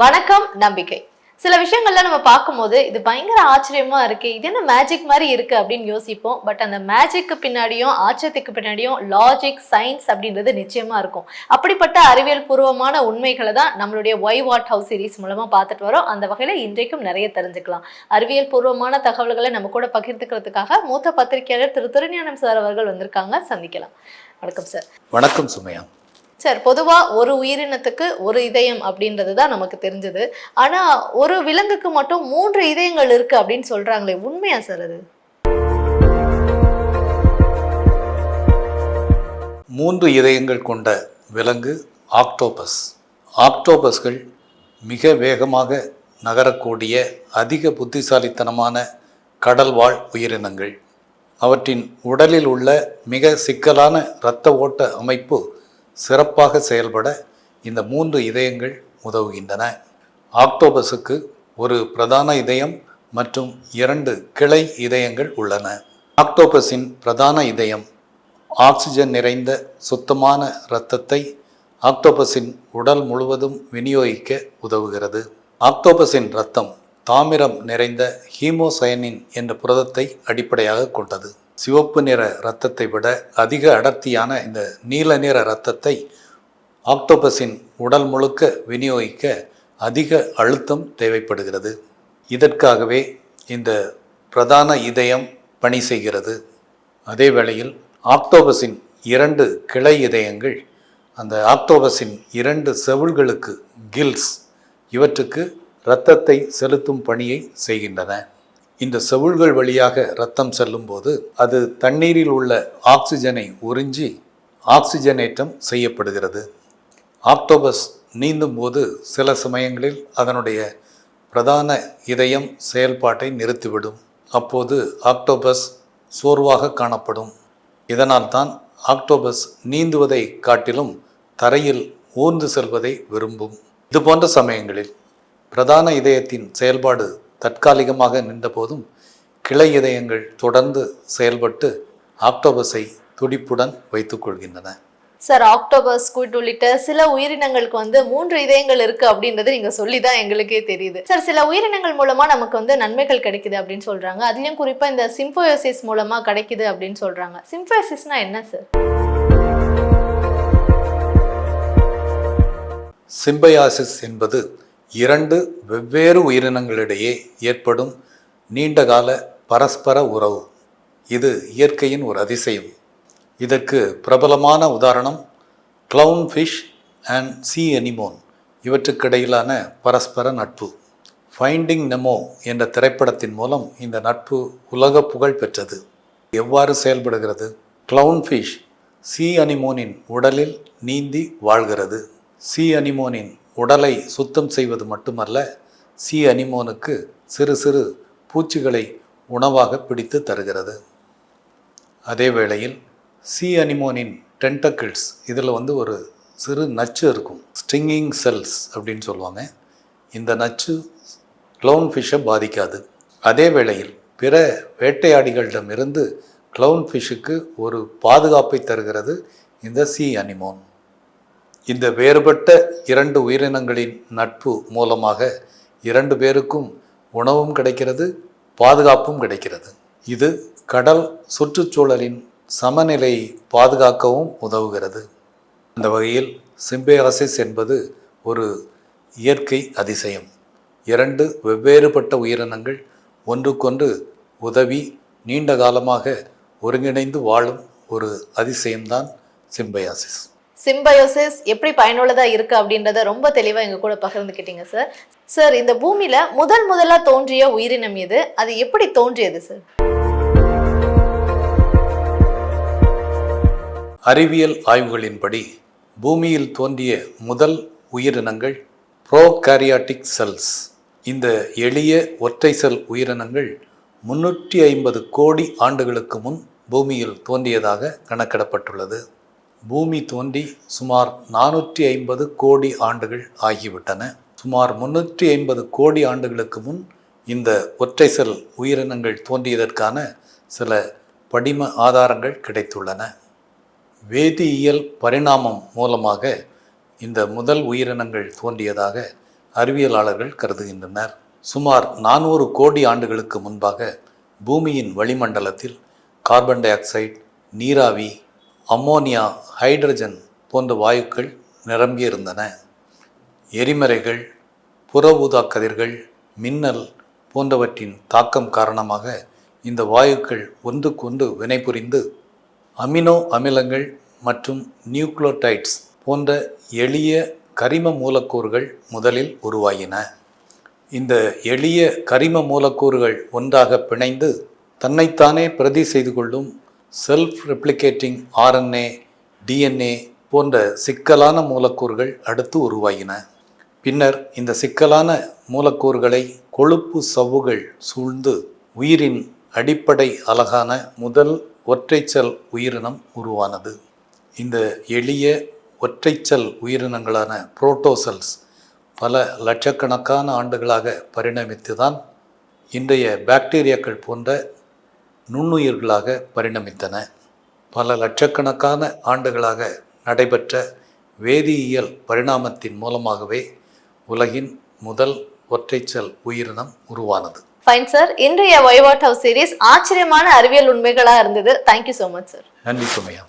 வணக்கம் நம்பிக்கை. சில விஷயங்கள்ல நம்ம பார்க்கும்போது இது பயங்கர ஆச்சரியமா இருக்கு, இது என்ன மேஜிக் மாதிரி இருக்கு அப்படின்னு யோசிப்போம். பட் அந்த மேஜிக்கு பின்னாடியும் ஆச்சரியத்துக்கு பின்னாடியும் லாஜிக் சயின்ஸ் அப்படின்றது நிச்சயமா இருக்கும். அப்படிப்பட்ட அறிவியல் பூர்வமான உண்மைகளை தான் நம்மளுடைய ஒய் வாட் ஹவுஸ் சீரிஸ் மூலமா பார்த்துட்டு வரோம். அந்த வகையில இன்றைக்கும் நிறைய தெரிஞ்சுக்கலாம். அறிவியல் பூர்வமான தகவல்களை நம்ம கூட பகிர்ந்துக்கிறதுக்காக மூத்த பத்திரிகையாளர் திரு திருஞானம் சார் அவர்கள் வந்திருக்காங்க. சந்திக்கலாம். வணக்கம் சார். வணக்கம் சுமையா. சார், பொதுவா ஒரு உயிரினத்துக்கு ஒரு இதயம் அப்படின்றது தான் நமக்கு தெரிஞ்சது. ஆனா ஒரு விலங்குக்கு மட்டும் 3 இதயங்கள் இருக்கு அப்படின்னு சொல்றாங்களே, உண்மையா சார் அது? 3 இதயங்கள் கொண்ட விலங்கு ஆக்டோபஸ். ஆக்டோபஸ்கள் மிக வேகமாக நகரக்கூடிய அதிக புத்திசாலித்தனமான கடல்வாழ் உயிரினங்கள். அவற்றின் உடலில் உள்ள மிக சிக்கலான இரத்த ஓட்ட அமைப்பு சிறப்பாக செயல்பட இந்த 3 இதயங்கள் உதவுகின்றன. ஆக்டோபஸுக்கு ஒரு பிரதான இதயம் மற்றும் 2 கிளை இதயங்கள் உள்ளன. ஆக்டோபஸின் பிரதான இதயம் ஆக்சிஜன் நிறைந்த சுத்தமான இரத்தத்தை ஆக்டோபஸின் உடல் முழுவதும் விநியோகிக்க உதவுகிறது. ஆக்டோபஸின் இரத்தம் தாமிரம் நிறைந்த ஹீமோசயனின் என்ற புரதத்தை அடிப்படையாக கொண்டது. சிவப்பு நிற இரத்தத்தை விட அதிக அடர்த்தியான இந்த நீல நிற இரத்தத்தை ஆக்டோபஸின் உடல் முழுக்க விநியோகிக்க அதிக அழுத்தம் தேவைப்படுகிறது. இதற்காகவே இந்த பிரதான இதயம் பணி செய்கிறது. அதே வேளையில் ஆக்டோபஸின் 2 கிளை இதயங்கள் அந்த ஆக்டோபஸின் 2 செவுள்களுக்கு கில்ஸ் இவற்றுக்கு இரத்தத்தை செலுத்தும் பணியை செய்கின்றன. இந்த செவுள்கள் வழியாக இரத்தம் செல்லும் போது அது தண்ணீரில் உள்ள ஆக்சிஜனை உறிஞ்சி ஆக்சிஜனேற்றம் செய்யப்படுகிறது. ஆக்டோபஸ் நீந்தும் போது சில சமயங்களில் அதனுடைய பிரதான இதயம் செயல்பாட்டை நிறுத்திவிடும். அப்போது ஆக்டோபஸ் சோர்வாக காணப்படும். இதனால்தான் ஆக்டோபஸ் நீந்துவதை காட்டிலும் தரையில் ஊர்ந்து செல்வதை விரும்பும். இதுபோன்ற சமயங்களில் பிரதான இதயத்தின் செயல்பாடு தற்காலிகமாக நின்றபோதும் கிளை இதயங்கள் தொடர்ந்து செயல்பட்டு ஆக்டோபஸை துடிப்புடன் வைத்துக் கொள்கின்றன. சார், ஆக்டோபஸ், ஸ்குவிட் உள்ளிட்ட சில உயிரினங்களுக்கு 3 இதயங்கள் இருக்கு அப்படின்றது நீங்க சொல்லிதான் எங்களுக்கே தெரியுது. சார், சில உயிரினங்கள் மூலமா நமக்கு நன்மைகள் கிடைக்குது அப்படின்னு சொல்றாங்க. அதுலயும் குறிப்பா இந்த சிம்போயோசிஸ் மூலமா கிடைக்குது அப்படின்னு சொல்றாங்க. சிம்போயோசிஸ்னா என்ன சார்? சிம்பயாசிஸ் என்பது 2 வெவ்வேறு உயிரினங்களிடையே ஏற்படும் நீண்டகால பரஸ்பர உறவு. இது இயற்கையின் ஒரு அதிசயம். இதற்கு பிரபலமான உதாரணம் clown fish and sea anemone இவற்றுக்கிடையிலான பரஸ்பர நட்பு. ஃபைண்டிங் நெமோ என்ற திரைப்படத்தின் மூலம் இந்த நட்பு உலக புகழ் பெற்றது. எவ்வாறு செயல்படுகிறது? கிளவுன் ஃபிஷ் சீ அனிமோனின் உடலில் நீந்தி வாழ்கிறது. சீ அனிமோனின் உடலை சுத்தம் செய்வது மட்டுமல்ல, சீ அனிமோனுக்கு சிறு சிறு பூச்சிகளை உணவாக பிடித்து தருகிறது. அதே வேளையில் சீ அனிமோனின் டென்டக்கிள்ஸ் இதில் ஒரு சிறு நச்சு இருக்கும், ஸ்டிங்கிங் செல்ஸ் அப்படின்னு சொல்லுவாங்க. இந்த நச்சு கிளவுன் ஃபிஷ்ஷை பாதிக்காது. அதே வேளையில் பிற வேட்டையாடிகளிடமிருந்து கிளவுன் ஃபிஷ்ஷுக்கு ஒரு பாதுகாப்பை தருகிறது இந்த சீ அனிமோன். இந்த வேறுபட்ட 2 உயிரினங்களின் நட்பு மூலமாக 2 பேருக்கும் உணவும் கிடைக்கிறது, பாதுகாப்பும் கிடைக்கிறது. இது கடல் சுற்றுச்சூழலின் சமநிலையை பாதுகாக்கவும் உதவுகிறது. அந்த வகையில் சிம்பயாசிஸ் என்பது ஒரு இயற்கை அதிசயம். 2 வெவ்வேறுபட்ட உயிரினங்கள் ஒன்றுக்கொன்று உதவி நீண்ட காலமாக ஒருங்கிணைந்து வாழும் ஒரு அதிசயம்தான் சிம்பயாசிஸ். சிம்பயோசிஸ் எப்படி பயனுள்ளதா இருக்கு அப்படின்றத ரொம்ப தெளிவா எங்க கூட பகிர்ந்துக்கிட்டீங்க சார். சார், இந்த பூமியில முதலா தோன்றிய உயிரினம் எது? அது எப்படி தோன்றியது சார்? அறிவியல் ஆய்வுகளின்படி பூமியில் தோன்றிய முதல் உயிரினங்கள் ப்ரோகாரியாட்டிக் செல்ஸ். இந்த எளிய ஒற்றை செல் உயிரினங்கள் 350 கோடி ஆண்டுகளுக்கு முன் பூமியில் தோன்றியதாக கணக்கிடப்பட்டுள்ளது. பூமி தோன்றி சுமார் 450 கோடி ஆண்டுகள் ஆகிவிட்டன. சுமார் 350 கோடி ஆண்டுகளுக்கு முன் இந்த ஒற்றை செல் உயிரினங்கள் தோன்றியதற்கான சில படிம ஆதாரங்கள் கிடைத்துள்ளன. வேதியியல் பரிணாமம் மூலமாக இந்த முதல் உயிரினங்கள் தோன்றியதாக அறிவியலாளர்கள் கருதுகின்றனர். சுமார் 400 கோடி ஆண்டுகளுக்கு முன்பாக பூமியின் வளிமண்டலத்தில் கார்பன் டை ஆக்சைடு, நீராவி, அம்மோனியா, ஹைட்ரஜன் போன்ற வாயுக்கள் நிரம்பியிருந்தன. எரிமலைகள், புற ஊதா கதிர்கள், மின்னல் போன்றவற்றின் தாக்கம் காரணமாக இந்த வாயுக்கள் ஒன்றுக்கொன்று வினைபுரிந்து அமினோ அமிலங்கள் மற்றும் நியூக்ளியோடைட்ஸ் போன்ற எளிய கரிம மூலக்கூறுகள் முதலில் உருவாயின. இந்த எளிய கரிம மூலக்கூறுகள் ஒன்றாக பிணைந்து தன்னைத்தானே பிரதி செய்து கொள்ளும் செல்ஃப் ரெப்ளிகேட்டிங் RNA, DNA போன்ற சிக்கலான மூலக்கூறுகள் அடுத்து உருவாகின. பின்னர் இந்த சிக்கலான மூலக்கூறுகளை கொழுப்பு சவ்வுகள் சூழ்ந்து உயிரின் அடிப்படை அலகான முதல் ஒற்றைச்சல் உயிரினம் உருவானது. இந்த எளிய ஒற்றைச்சல் உயிரினங்களான புரோட்டோசெல்ஸ் பல லட்சக்கணக்கான ஆண்டுகளாக பரிணமித்துதான் இன்றைய பாக்டீரியாக்கள் போன்ற நுண்ணுயிர்களாக பரிணமித்தன. பல லட்சக்கணக்கான ஆண்டுகளாக நடைபெற்ற வேதியியல் பரிணாமத்தின் மூலமாகவே உலகின் முதல் ஒற்றைச்சல் உயிரினம் உருவானது. ஃபைன் சார், இன்றைய ஒய் வாட் ஹவுஸ் சீரிஸ் ஆச்சரியமான அறிவியல் உண்மைகளா இருந்தது. Thank you so much sir. நன்றி சுமையா.